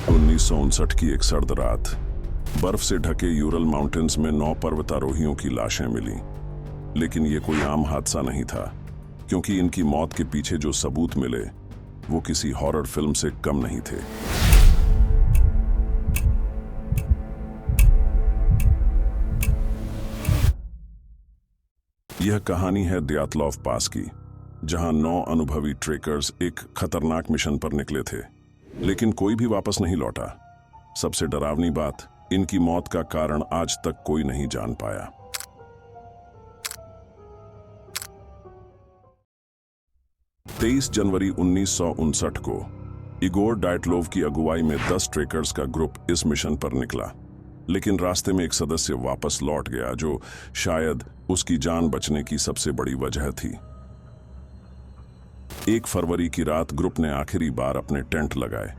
1959 की एक सर्द रात बर्फ से ढके यूरल माउंटेन्स में 9 पर्वतारोहियों की लाशें मिली। लेकिन ये कोई आम हादसा नहीं था, क्योंकि इनकी मौत के पीछे जो सबूत मिले वो किसी हॉरर फिल्म से कम नहीं थे। यह कहानी है दयातलॉव पास की, जहां 9 अनुभवी ट्रेकर्स एक खतरनाक मिशन पर निकले थे, लेकिन कोई भी वापस नहीं लौटा। सबसे डरावनी बात, इनकी मौत का कारण आज तक कोई नहीं जान पाया। तेईस जनवरी 1959 को इगोर डायटलोव की अगुवाई में 10 ट्रेकर्स का ग्रुप इस मिशन पर निकला, लेकिन रास्ते में एक सदस्य वापस लौट गया, जो शायद उसकी जान बचने की सबसे बड़ी वजह थी। 1 फरवरी की रात ग्रुप ने आखिरी बार अपने टेंट लगाए।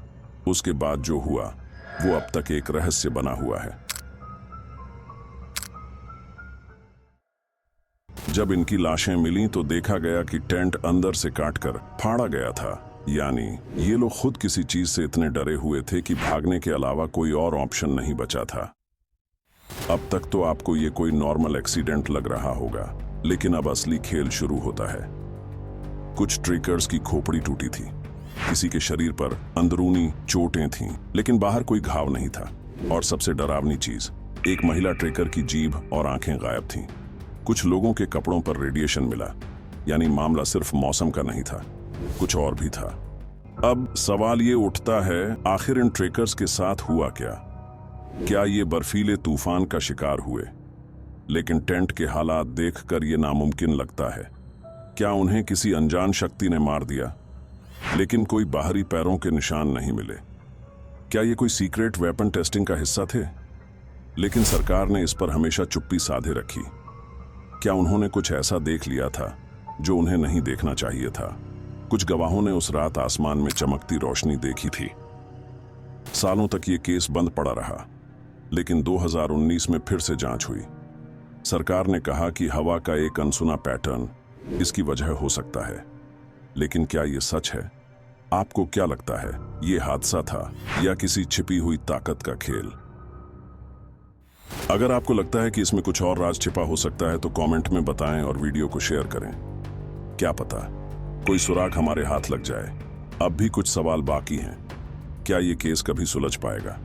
उसके बाद जो हुआ वो अब तक एक रहस्य बना हुआ है। जब इनकी लाशें मिलीं तो देखा गया कि टेंट अंदर से काटकर फाड़ा गया था। यानी ये लोग खुद किसी चीज से इतने डरे हुए थे कि भागने के अलावा कोई और ऑप्शन नहीं बचा था। अब तक तो आपको ये कोई नॉर्मल एक्सीडेंट लग रहा होगा, लेकिन अब असली खेल शुरू होता है। कुछ ट्रेकर्स की खोपड़ी टूटी थी, किसी के शरीर पर अंदरूनी चोटें थीं, लेकिन बाहर कोई घाव नहीं था। और सबसे डरावनी चीज, एक महिला ट्रेकर की जीभ और आंखें गायब थीं। कुछ लोगों के कपड़ों पर रेडिएशन मिला, यानी मामला सिर्फ मौसम का नहीं था, कुछ और भी था। अब सवाल ये उठता है, आखिर इन ट्रेकर्स के साथ हुआ क्या? क्या ये बर्फीले तूफान का शिकार हुए? लेकिन टेंट के हालात देखकर ये नामुमकिन लगता है। क्या उन्हें किसी अनजान शक्ति ने मार दिया? लेकिन कोई बाहरी पैरों के निशान नहीं मिले। क्या ये कोई सीक्रेट वेपन टेस्टिंग का हिस्सा थे? लेकिन सरकार ने इस पर हमेशा चुप्पी साधे रखी। क्या उन्होंने कुछ ऐसा देख लिया था जो उन्हें नहीं देखना चाहिए था? कुछ गवाहों ने उस रात आसमान में चमकती रोशनी देखी थी। सालों तक ये केस बंद पड़ा रहा, लेकिन 2019 में फिर से जांच हुई। सरकार ने कहा कि हवा का एक अनसुना पैटर्न इसकी वजह हो सकता है। लेकिन क्या ये सच है? आपको क्या लगता है, ये हादसा था या किसी छिपी हुई ताकत का खेल? अगर आपको लगता है कि इसमें कुछ और राज छिपा हो सकता है तो कमेंट में बताएं और वीडियो को शेयर करें। क्या पता कोई सुराग हमारे हाथ लग जाए। अब भी कुछ सवाल बाकी हैं। क्या ये केस कभी सुलझ पाएगा?